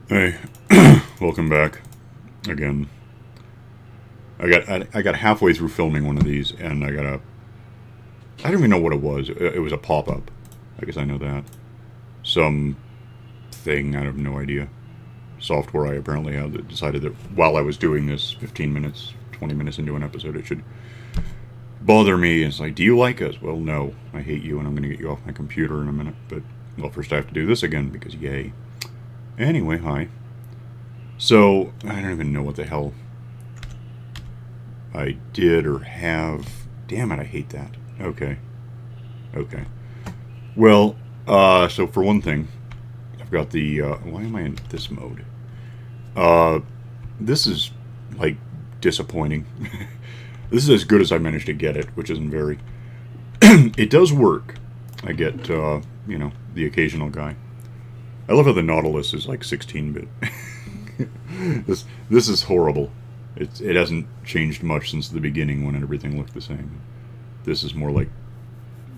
Hey, welcome back again. I got halfway through filming one of these, and I don't even know what it was. It was a pop up. I guess I know that. Some thing, I have no idea. Software I apparently have that decided that while I was doing this 15 minutes, 20 minutes into an episode, it should bother me. It's like, do you like us? Well, no. I hate you, and I'm going to get you off my computer in a minute. But, well, first I have to do this again, because yay. Anyway, hi. So, I don't even know what the hell I did or have. Damn it, I hate that. Okay. Okay. Well, so for one thing, I've got the, why am I in this mode? Uh, this is, like, disappointing. This is as good as I managed to get it, which isn't very. It does work. I get, the occasional guy. I love how the Nautilus is like 16-bit. This is horrible. It hasn't changed much since the beginning when everything looked the same. This is more like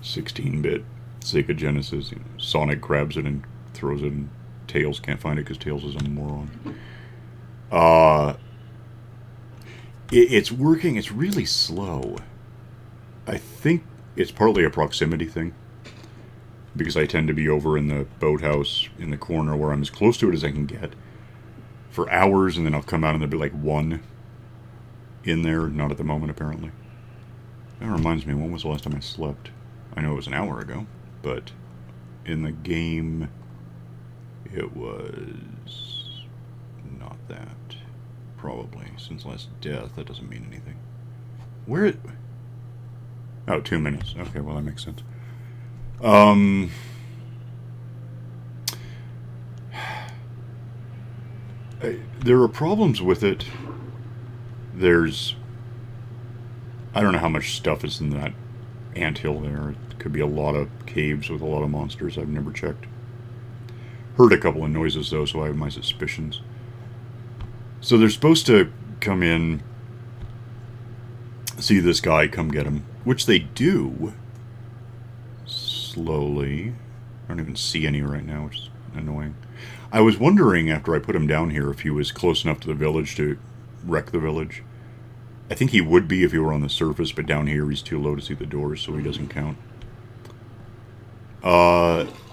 16-bit Sega Genesis. Sonic grabs it and throws it, and Tails can't find it because Tails is a moron. It's working. It's really slow. I think it's partly a proximity thing, because I tend to be over in the boathouse in the corner where I'm as close to it as I can get for hours, and then I'll come out and there'll be like one in there. Not at the moment, apparently. That reminds me, when was the last time I slept? I know it was an hour ago, but in the game it was not that. Probably. Since last death, that doesn't mean anything. Where it... Oh, 2 minutes. Okay, well that makes sense. There are problems with it. I don't know how much stuff is in that anthill there. It could be a lot of caves with a lot of monsters. I've never checked. Heard a couple of noises though, so I have my suspicions. So they're supposed to come in, see this guy, come get him, which they do. Slowly. I don't even see any right now, which is annoying. I was wondering after I put him down here if he was close enough to the village to wreck the village. I think he would be if he were on the surface, but down here he's too low to see the doors, so he doesn't count.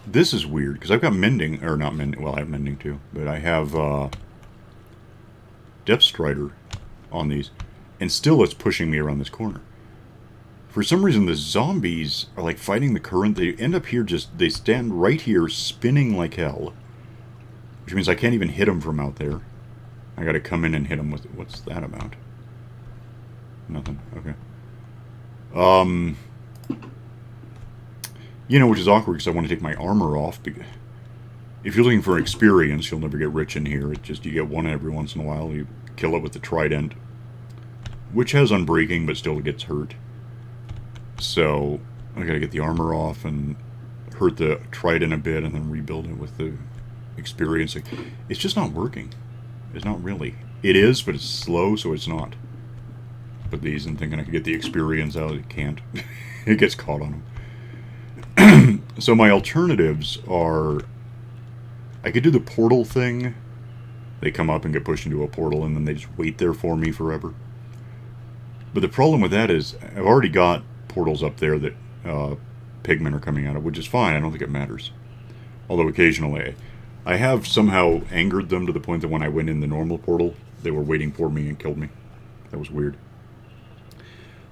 This is weird, because I've got mending, or not mending, well I have mending too, but I have, Depth Strider on these, and still it's pushing me around this corner. For some reason, the zombies are like fighting the current. They end up here they stand right here spinning like hell. Which means I can't even hit them from out there. I gotta come in and hit them with... What's that about? Nothing. Okay. Which is awkward because I want to take my armor off. If you're looking for experience, you'll never get rich in here. You get one every once in a while. You kill it with the trident. Which has unbreaking, but still gets hurt. So, I gotta get the armor off and hurt the trident a bit and then rebuild it with the experience. It's just not working. It's not really. It is, but it's slow, so it's not. Put these and thinking I could get the experience out. It can't. It gets caught on them. So my alternatives are... I could do the portal thing. They come up and get pushed into a portal and then they just wait there for me forever. But the problem with that is I've already got portals up there that pigmen are coming out of, which is fine. I don't think it matters. Although occasionally I have somehow angered them to the point that when I went in the normal portal, they were waiting for me and killed me. That was weird.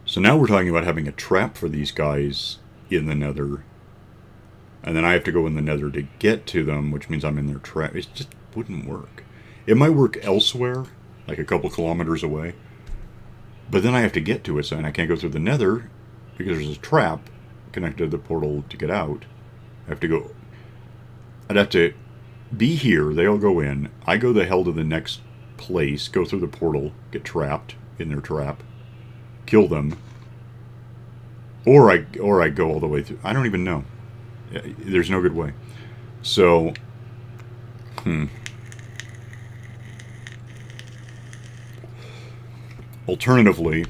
So now we're talking about having a trap for these guys in the nether. And then I have to go in the nether to get to them, which means I'm in their trap. It just wouldn't work. It might work elsewhere, like a couple kilometers away. But then I have to get to it, and I can't go through the nether because there's a trap connected to the portal to get out. I'd have to be here, they all go in, I go the hell to the next place, go through the portal, get trapped in their trap, kill them, or I go all the way through. I don't even know. There's no good way. So, Alternatively,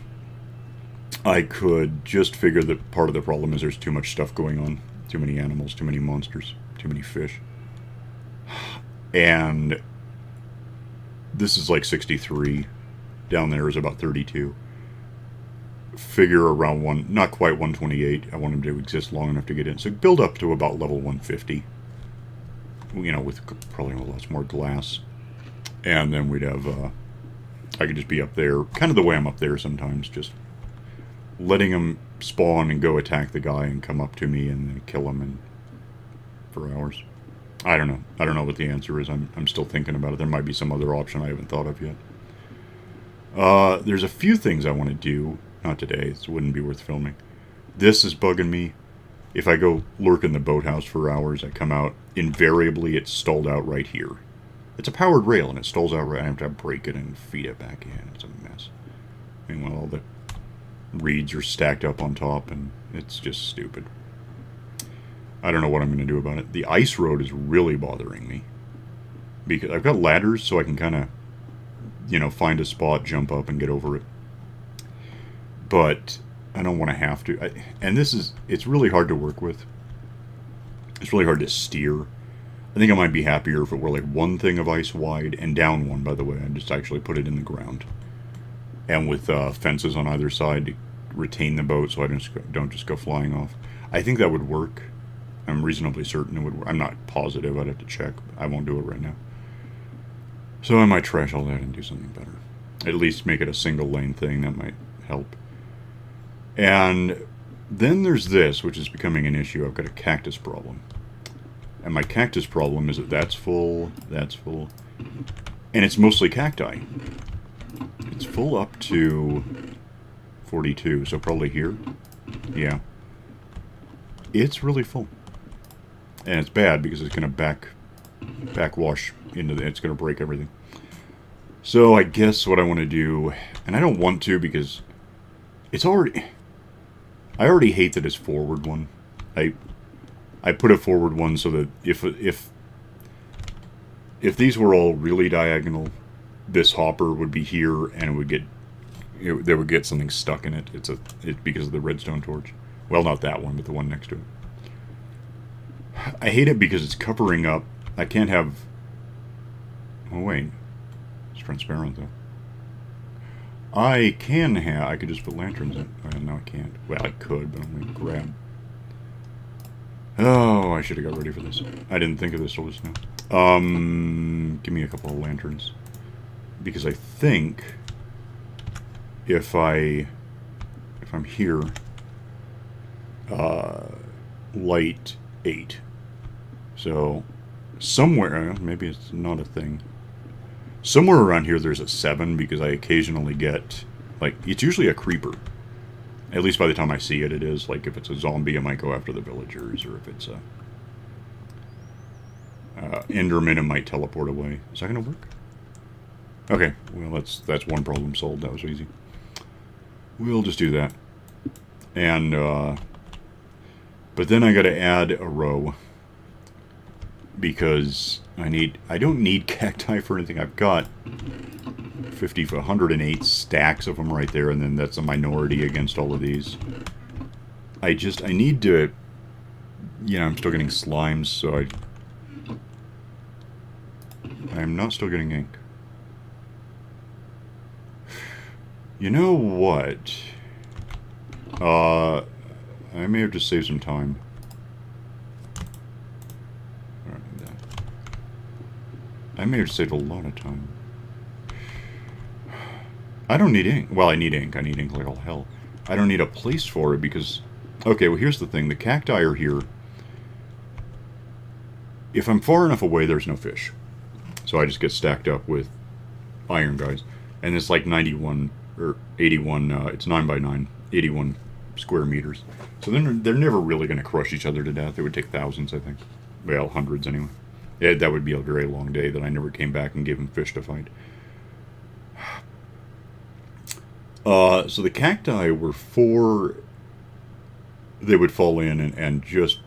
I could just figure that part of the problem is there's too much stuff going on. Too many animals, too many monsters, too many fish. And This is like 63. Down there is about 32. Figure around not quite 128. I want him to exist long enough to get in. So build up to about level 150. You know, with probably lots more glass. And then we'd have, I could just be up there, kind of the way I'm up there sometimes, just letting him spawn and go attack the guy and come up to me and then kill him for hours. I don't know. I don't know what the answer is. I'm still thinking about it. There might be some other option I haven't thought of yet. There's a few things I want to do. Not today. It wouldn't be worth filming. This is bugging me. If I go lurk in the boathouse for hours, I come out. Invariably, it's stalled out right here. It's a powered rail, and it stalls out right. I have to break it and feed it back in. It's a mess. Meanwhile, all the reeds are stacked up on top, and it's just stupid. I don't know what I'm going to do about it. The ice road is really bothering me. Because I've got ladders, so I can kind of, you know, find a spot, jump up, and get over it. But I don't want to have to. And it's really hard to work with. It's really hard to steer. I think I might be happier if it were like one thing of ice wide, and down one, by the way. I just actually put it in the ground. And with fences on either side to retain the boat so I don't just go flying off. I think that would work. I'm reasonably certain it would work. I'm not positive. I'd have to check. I won't do it right now. So I might trash all that and do something better. At least make it a single lane thing. That might help. And then there's this, which is becoming an issue. I've got a cactus problem. And my cactus problem is that that's full, and it's mostly cacti. It's full up to 42, so probably here. Yeah. It's really full. And it's bad because it's going to backwash into it's going to break everything. So I guess what I want to do, and I don't want to because it's already... I already hate that it's forward one. I put a forward one so that if these were all really diagonal, this hopper would be here and they would get something stuck in it. It's because of the redstone torch. Well, not that one, but the one next to it. I hate it because it's covering up. I can't have... Oh, wait. It's transparent, though. I could just put lanterns in. Well, no, I can't. Well, I could, but I'm going to grab... Oh, I should have got ready for this. I didn't think of this till just now. Give me a couple of lanterns. Because I think... If I'm here... light 8. So, somewhere... Maybe it's not a thing. Somewhere around here there's a 7 because I occasionally get... Like, it's usually a creeper. At least by the time I see it, it is. Like, if it's a zombie, I might go after the villagers. Or if it's a... Enderman, it might teleport away. Is that going to work? Okay, well, that's one problem solved. That was easy. We'll just do that. And, but then I got to add a row. Because I don't need cacti for anything. I've got 108 stacks of them right there, and then that's a minority against all of these. I need to, you know, I'm still getting slimes, so I'm not still getting ink. You know what? I may have to save some time. I may have saved a lot of time. I don't need ink. Well, I need ink. I need ink like all hell. I don't need a place for it because... Okay, well, here's the thing. The cacti are here. If I'm far enough away, there's no fish. So I just get stacked up with iron guys. And it's like 91, or 81, it's 9 by 9, 81 square meters. So they're never really going to crush each other to death. It would take thousands, I think. Well, hundreds anyway. Yeah, that would be a very long day that I never came back and gave him fish to fight. So the cacti were 4... They would fall in and just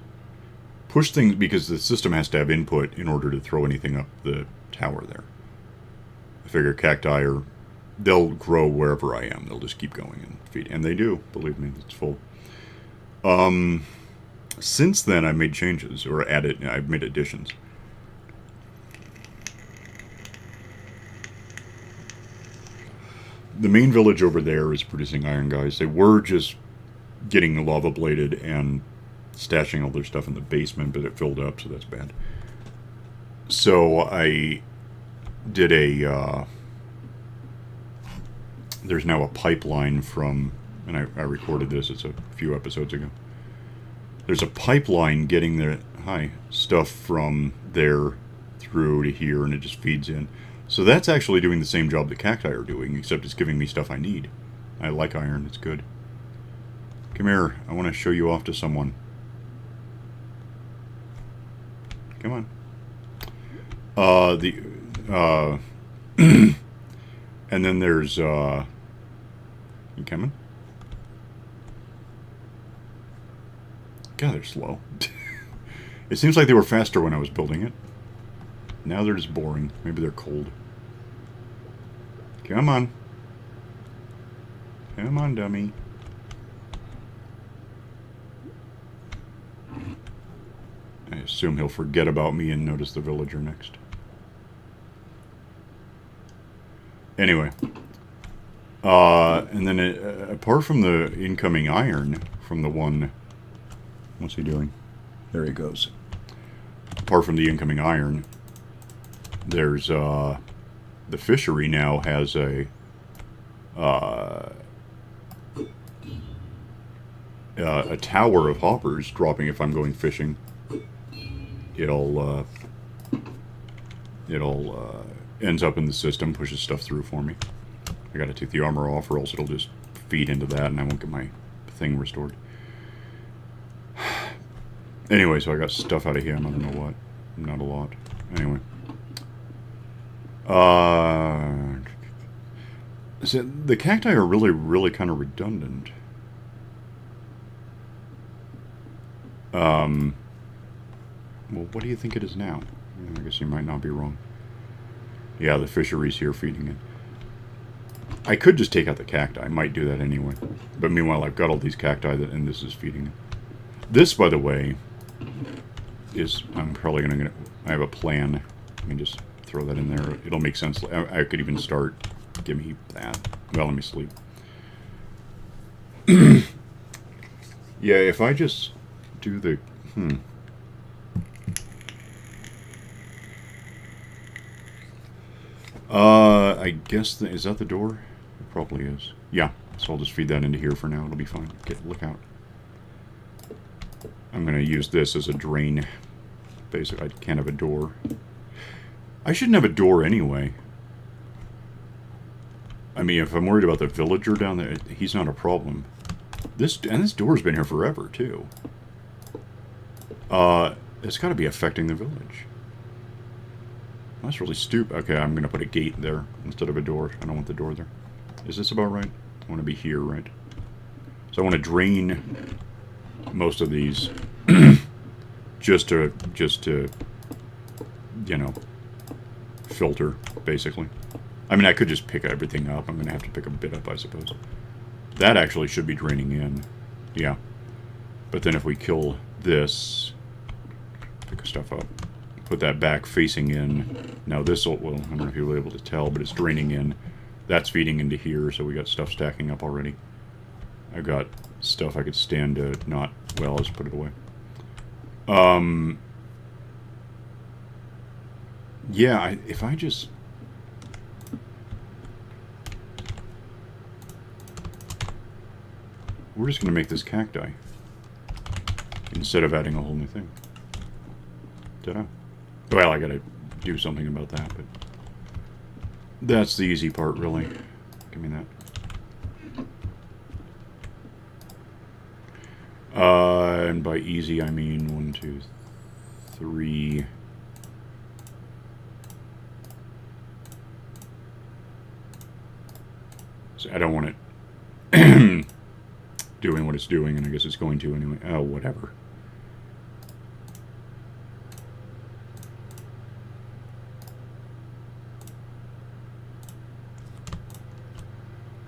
push things, because the system has to have input in order to throw anything up the tower there. I figure cacti are... They'll grow wherever I am. They'll just keep going and feed. And they do, believe me, it's full. Since then, I've made changes, or I've made additions. the main village over there is producing iron, guys. They were just getting lava bladed and stashing all their stuff in the basement, but it filled up, so that's bad. So I did a... there's now a pipeline from... and I recorded this, it's a few episodes ago. There's a pipeline getting the stuff from there through to here, and it just feeds in. So that's actually doing the same job the cacti are doing, except it's giving me stuff I need. I like iron, it's good. Come here, I want to show you off to someone. Come on. And then there's, you coming? God, they're slow. It seems like they were faster when I was building it. Now they're just boring. Maybe they're cold. Come on. Come on, dummy. I assume he'll forget about me and notice the villager next. Anyway. And then apart from the incoming iron from the one... What's he doing? There he goes. Apart from the incoming iron, there's the fishery now has a tower of hoppers dropping if I'm going fishing. It'll ends up in the system, pushes stuff through for me. I gotta take the armor off or else it'll just feed into that and I won't get my thing restored. Anyway, so I got stuff out of him. I don't know what. Not a lot. Anyway. So the cacti are really kind of redundant. Well, what do you think it is now? I guess you might not be wrong. Yeah, the fishery's here feeding it. I could just take out the cacti. I might do that anyway. But meanwhile, I've got all these cacti and this is feeding it. This, by the way... is I'm probably gonna I have a plan. I can just throw that in there. It'll make sense. I could even start. Give me that. Well, let me sleep. Yeah, if I just do the I guess is that the door? It probably is. Yeah. So I'll just feed that into here for now. It'll be fine. Look out. I'm going to use this as a drain. Basically, I can't have a door. I shouldn't have a door anyway. I mean, if I'm worried about the villager down there, he's not a problem. This door's been here forever, too. It's got to be affecting the village. That's really stupid. Okay, I'm going to put a gate there instead of a door. I don't want the door there. Is this about right? I want to be here, right? So I want to drain... most of these just to you know, filter basically. I mean, I could just pick everything up. I'm gonna have to pick a bit up, I suppose. That actually should be draining in. Yeah. But then if we kill this, pick stuff up, put that back facing in. Now this will, well, I don't know if you'll be able to tell, but it's draining in. That's feeding into here, so we got stuff stacking up already. I've got stuff I could stand to not... Well, let's put it away. Yeah, if I just... We're just going to make this cacti. Instead of adding a whole new thing. Ta-da. Well, I got to do something about that, but... That's the easy part, really. Give me that. And by easy, I mean 1, 2, 3. So I don't want it doing what it's doing, and I guess it's going to anyway. Oh, whatever.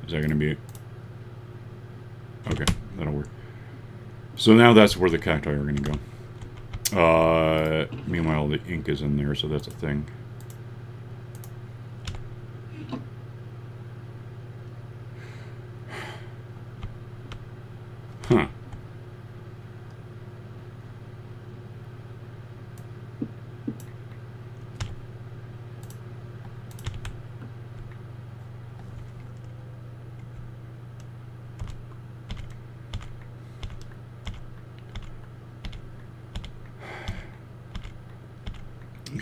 Is that going to be it? Okay, that'll work. So now that's where the cacti are going to go. Meanwhile, the ink is in there, so that's a thing.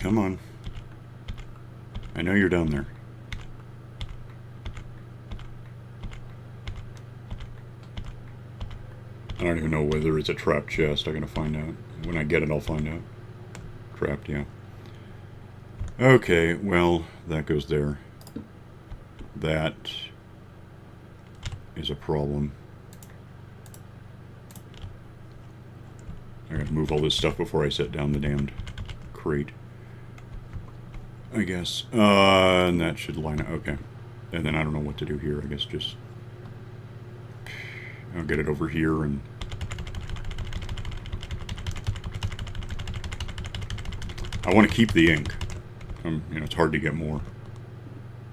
come on. I know you're down there. I don't even know whether it's a trapped chest. I'm gonna find out. When I get it, I'll find out. Trapped, yeah. Okay, well, that goes there. That is a problem. I gotta move all this stuff before I set down the damned crate, I guess. And that should line up. Okay. And then I don't know what to do here. I guess just... I'll get it over here and... I want to keep the ink. You know, it's hard to get more.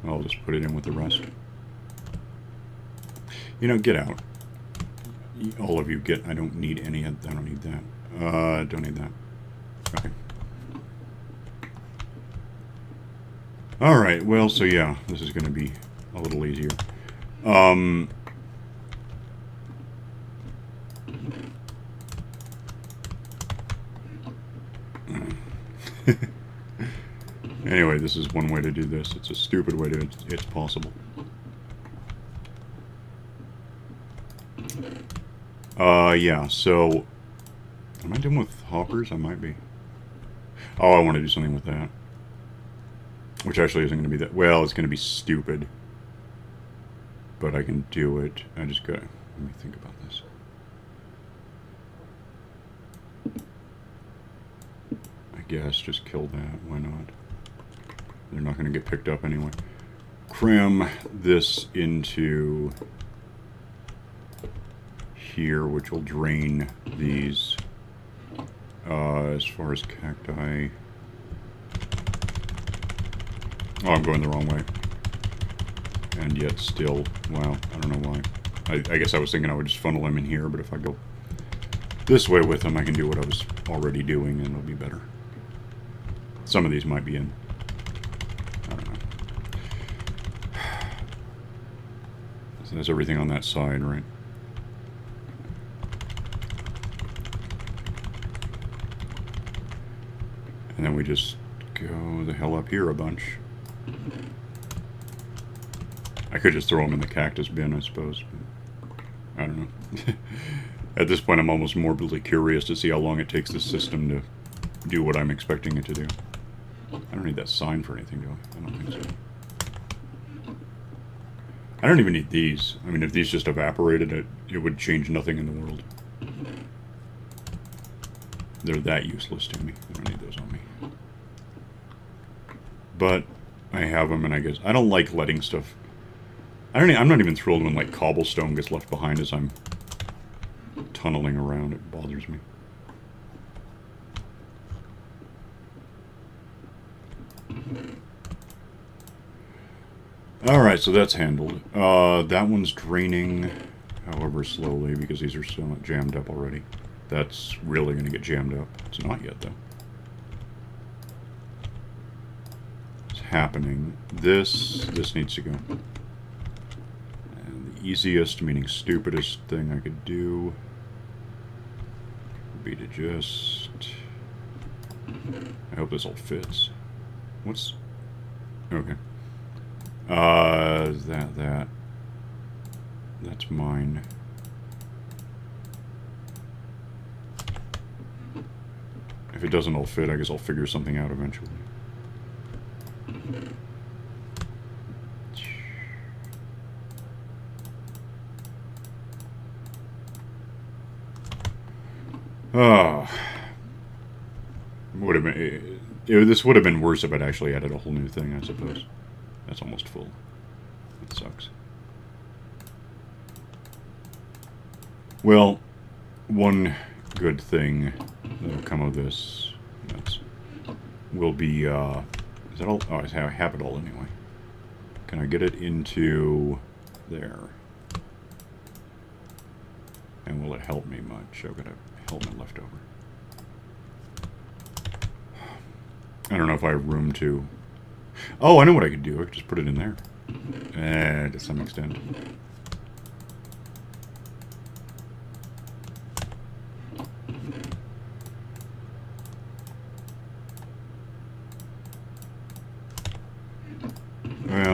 I'll just put it in with the rest. You know, get out. All of you get... I don't need any... I don't need that. Don't need that. Okay. Alright, well, so yeah, this is going to be a little easier. Anyway, this is one way to do this. It's a stupid way to... It's possible. Yeah, so... Am I done with hoppers? I might be. Oh, I want to do something with that. Which actually isn't going to be that... Well, it's going to be stupid. But I can do it. I just got... Let me think about this. I guess just kill that. Why not? They're not going to get picked up anyway. Cram this into here, which will drain these. As far as cacti... Oh, I'm going the wrong way. And yet still... Wow, I don't know why. I guess I was thinking I would just funnel them in here, but if I go this way with them, I can do what I was already doing, and it'll be better. Some of these might be in. I don't know. So that's everything on that side, right? And then we just go the hell up here a bunch. I could just throw them in the cactus bin, I suppose. I don't know. At this point, I'm almost morbidly curious to see how long it takes the system to do what I'm expecting it to do. I don't need that sign for anything, do I? I don't think so. I don't even need these. I mean, if these just evaporated, it would change nothing in the world. They're that useless to me. I don't need those on me. But I have them, and I guess... I don't like letting stuff... I'm not even thrilled when, like, cobblestone gets left behind as I'm tunneling around. It bothers me. Alright, so that's handled. That one's draining, however slowly, because these are still not jammed up already. That's really going to get jammed up. It's not yet, though. It's happening. This needs to go. And the easiest, meaning stupidest thing I could do would be to just... I hope this all fits. What's... Okay. That's mine. If it doesn't all fit, I guess I'll figure something out eventually. Would have been... this would have been worse if I'd actually added a whole new thing, I suppose. That's almost full. That sucks. Well, one good thing that'll come of this will be, is that all? Oh, I have it all anyway. Can I get it into there? And will it help me much? I've got a helmet left over. I don't know if I have room to... Oh, I know what I could do. I could just put it in there. To some extent.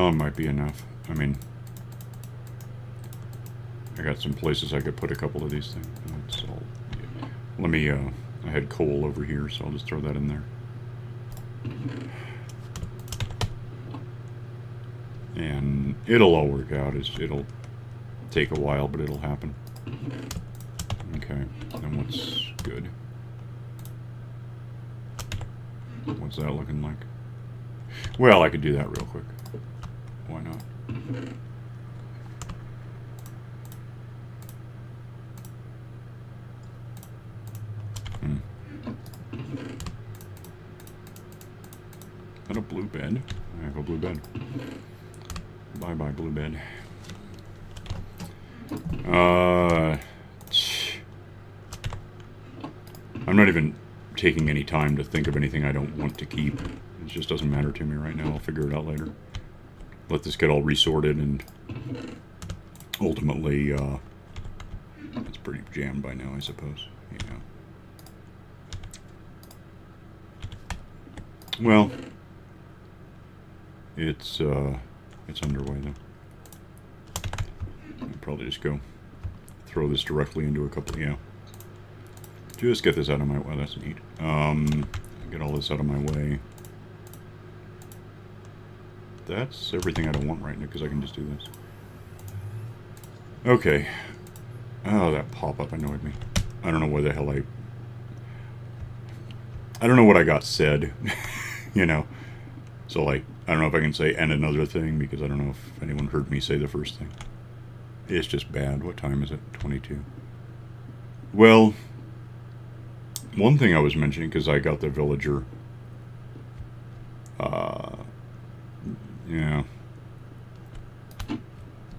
Well, it might be enough. I mean, I got some places I could put a couple of these things. That's all. Yeah. Let me, I had coal over here, so I'll just throw that in there. And it'll all work out. It'll take a while, but it'll happen. Okay, and what's good? What's that looking like? Well, I could do that real quick. Why not? Is that a blue bed? I have a blue bed. Bye-bye, blue bed. I'm not even taking any time to think of anything I don't want to keep. It just doesn't matter to me right now. I'll figure it out later. Let this get all resorted, and ultimately, it's pretty jammed by now, I suppose. Yeah. Well, it's underway though. I'll probably just go throw this directly into a couple. Yeah. Just get this out of my way. That's neat. Get all this out of my way. That's everything I don't want right now, because I can just do this. Okay. Oh, that pop-up annoyed me. I don't know where the hell I don't know what I got said. You know. So, like, I don't know if I can say "and another thing," because I don't know if anyone heard me say the first thing. It's just bad. What time is it? 22. Well, one thing I was mentioning, because I got the villager,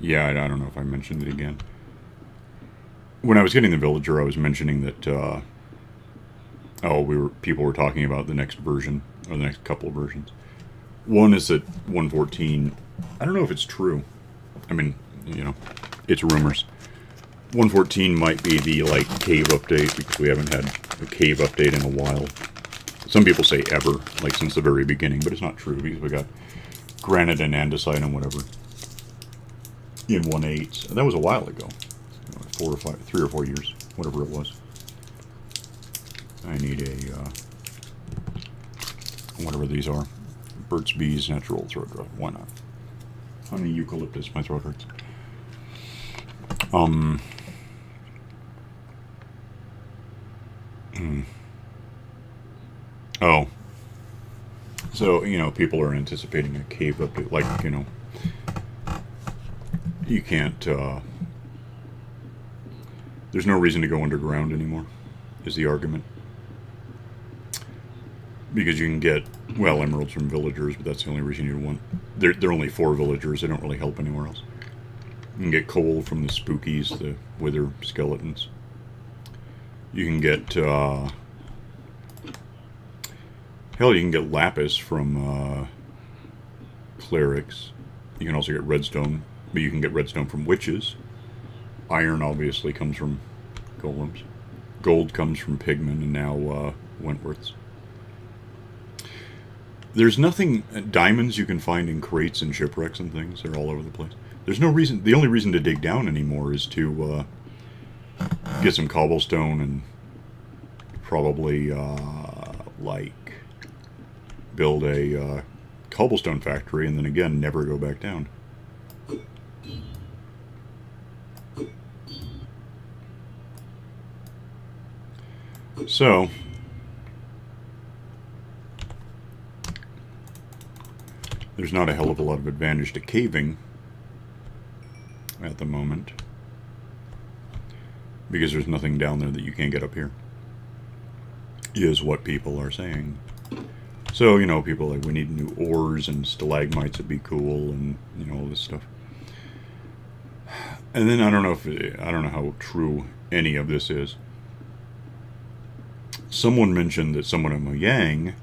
yeah, I don't know if I mentioned it again. When I was getting the villager, I was mentioning that, people were talking about the next version, or the next couple of versions. One is that 1.14, I don't know if it's true. I mean, you know, it's rumors. 1.14 might be the, like, cave update, because we haven't had a cave update in a while. Some people say ever, like since the very beginning, but it's not true, because we got granite and andesite and whatever in 1.8. That was a while ago. 3 or 4 years, whatever it was. I need a, whatever these are. Burt's Bees, natural throat drug. Why not? Honey eucalyptus, my throat hurts. Oh. So, you know, people are anticipating a cave update. Like, you know, you can't, there's no reason to go underground anymore, is the argument. Because you can get, well, emeralds from villagers, but that's the only reason you want. They're only 4 villagers, they don't really help anywhere else. You can get coal from the spookies, the wither skeletons. You can get, hell, you can get lapis from clerics. You can also get redstone, but you can get redstone from witches. Iron obviously comes from golems. Gold comes from pigmen, and now Wentworth's. There's nothing, diamonds you can find in crates and shipwrecks and things. They're all over the place. There's no reason, the only reason to dig down anymore is to get some cobblestone and probably, like, build a cobblestone factory, and then again, never go back down. So, there's not a hell of a lot of advantage to caving at the moment, because there's nothing down there that you can't get up here, is what people are saying. So, you know, people are like, we need new ores, and stalagmites would be cool, and, you know, all this stuff. And then I don't know how true any of this is. Someone mentioned that someone in Mojang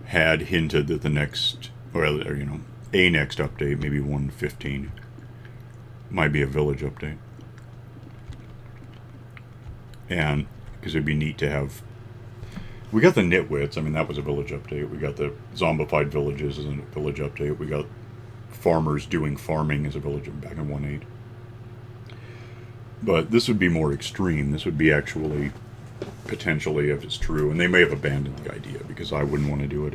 had hinted that the next, or you know, a next update, maybe 1.15, might be a village update. And, because it'd be neat to have, we got the Nitwits, I mean, that was a village update. We got the zombified villages as a village update. We got farmers doing farming as a village back in 1.8. But this would be more extreme. This would be actually, potentially, if it's true, and they may have abandoned the idea because I wouldn't want to do it.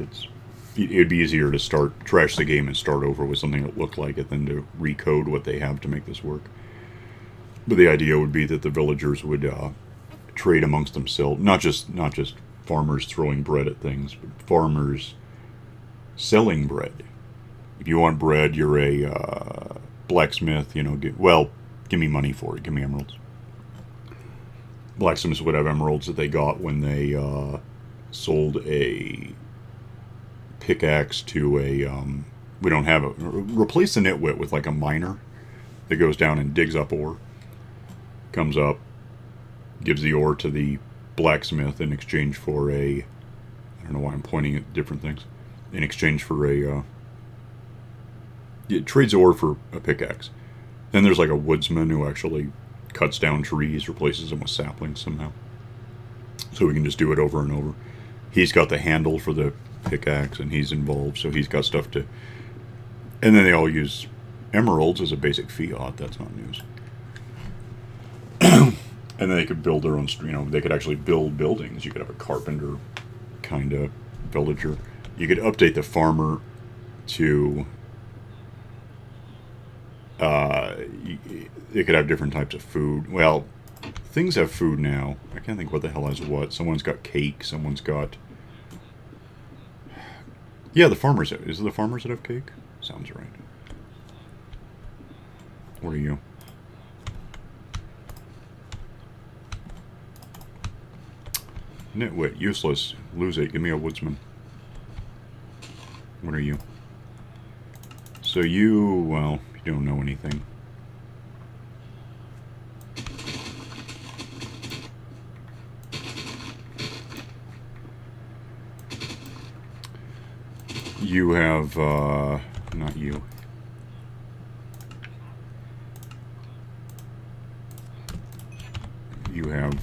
It'd be easier to trash the game and start over with something that looked like it than to recode what they have to make this work. But the idea would be that the villagers would trade amongst themselves, not just farmers throwing bread at things, but farmers selling bread. If you want bread, you're a blacksmith, give me money for it. Give me emeralds. Blacksmiths would have emeralds that they got when they sold a pickaxe to we don't have replace the nitwit with like a miner that goes down and digs up ore, comes up, gives the ore to the blacksmith in exchange for I don't know why I'm pointing at different things, in exchange for it trades ore for a pickaxe. Then there's like a woodsman who actually cuts down trees, replaces them with saplings somehow. So we can just do it over and over. He's got the handle for the pickaxe and he's involved, so he's got stuff to... And then they all use emeralds as a basic fiat. That's not news. And then they could build their own, they could actually build buildings. You could have a carpenter kind of villager. You could update the farmer to... They could have different types of food. Well, things have food now. I can't think what the hell has what. Someone's got cake. Someone's got... Yeah, the farmers. Is it the farmers that have cake? Sounds right. What are you? Nitwit. Useless. Lose it. Give me a woodsman. What are you? So you... Well, you don't know anything. You have, not you. You have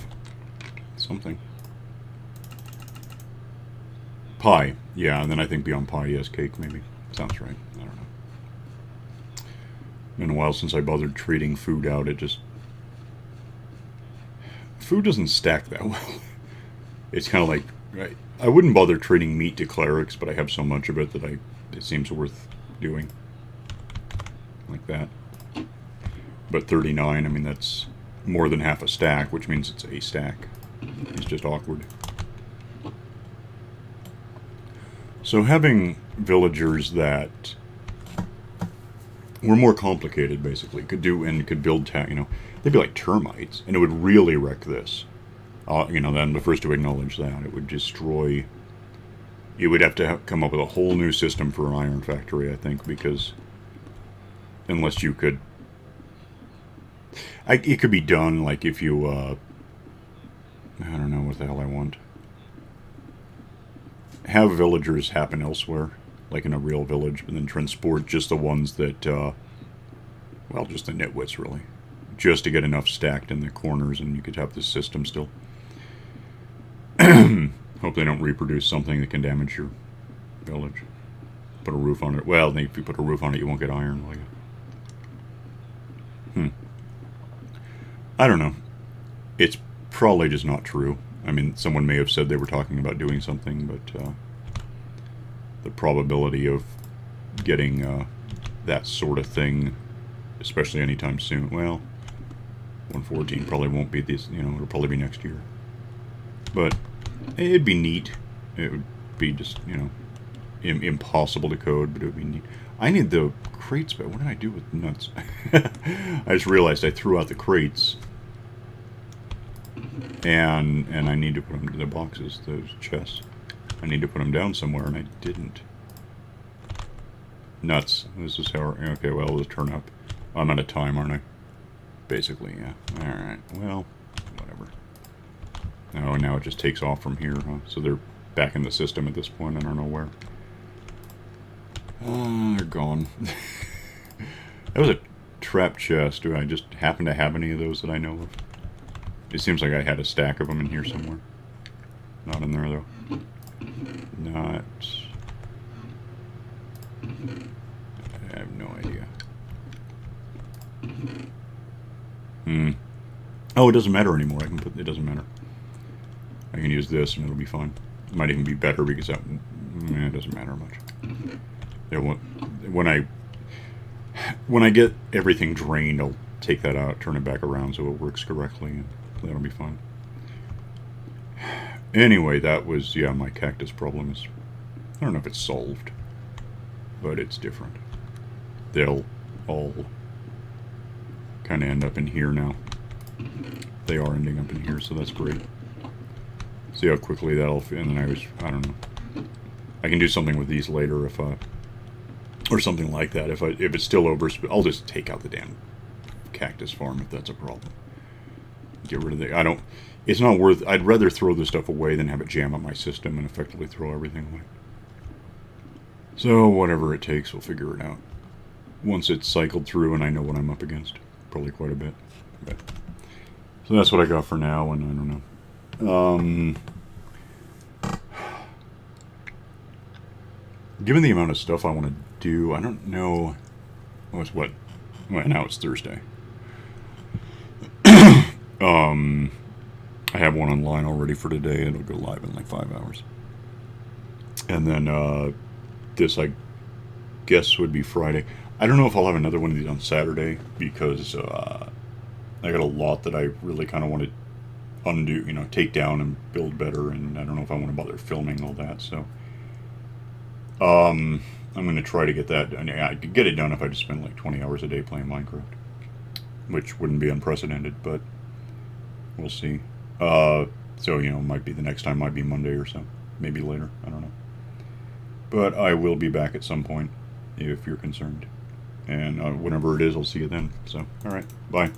something. Pie. Yeah, and then I think beyond pie, yes, cake, maybe. Sounds right. I don't know. Been a while since I bothered trading food out. Food doesn't stack that well. It's kind of like... I wouldn't bother trading meat to clerics, but I have so much of it that it seems worth doing. Like that. But 39, I mean, that's more than half a stack, which means it's a stack. It's just awkward. So having villagers that were more complicated, basically, could build they'd be like termites, and it would really wreck this. I'm the first to acknowledge that. It would destroy... You would have to come up with a whole new system for an iron factory, I think, because... Unless you could... it could be done, like, if you, I don't know what the hell I want. Have villagers happen elsewhere, like in a real village, and then transport just the ones that, well, just the nitwits, really. Just to get enough stacked in the corners, and you could have this system still. Hope they don't reproduce something that can damage your village. Put a roof on it. Well, if you put a roof on it, you won't get iron, will you? I don't know. It's probably just not true. I mean, someone may have said they were talking about doing something, but the probability of getting that sort of thing, especially anytime soon, well, 114 probably won't be this, it'll probably be next year. But it'd be neat. It would be just, impossible to code, but it would be neat. I need the crates, but what did I do with nuts? I just realized I threw out the crates. And I need to put them in the boxes, those chests. I need to put them down somewhere, and I didn't. Nuts. This is how... Okay, well, let's turn up. I'm out of time, aren't I? Basically, yeah. Alright, well, whatever. Oh, now it just takes off from here, huh? So they're back in the system at this point. I don't know where. Oh, they're gone. That was a trap chest. Do I just happen to have any of those that I know of? It seems like I had a stack of them in here somewhere. Not in there, though. Not... I have no idea. Oh, it doesn't matter anymore. I can put. It doesn't matter. I can use this and it'll be fine. It might even be better because that. It doesn't matter much. When I get everything drained, I'll take that out, turn it back around so it works correctly, and that'll be fine. Anyway, that was, yeah, my cactus problem is, I don't know if it's solved, but it's different. They'll all kind of end up in here now. They are ending up in here, so that's great. See how quickly that'll, and then I don't know. I can do something with these later if or something like that. If it's still over, I'll just take out the damn cactus farm if that's a problem. Get rid of the, it's not worth, I'd rather throw this stuff away than have it jam up my system and effectively throw everything away. So whatever it takes, we'll figure it out. Once it's cycled through and I know what I'm up against. Probably quite a bit. But, so that's what I got for now, and I don't know. Given the amount of stuff I want to do, I don't know. Well, now it's Thursday. I have one online already for today. It'll go live in like 5 hours. And then this, I guess, would be Friday. I don't know if I'll have another one of these on Saturday because I got a lot that I really kind of want to undo, take down and build better, and I don't know if I want to bother filming all that, so I'm going to try to get that done. I could get it done if I just spent like 20 hours a day playing Minecraft, which wouldn't be unprecedented, but we'll see. So, might be the next time, might be Monday or so, maybe later, I don't know. But I will be back at some point, if you're concerned. And whenever it is, I'll see you then. So, alright, bye.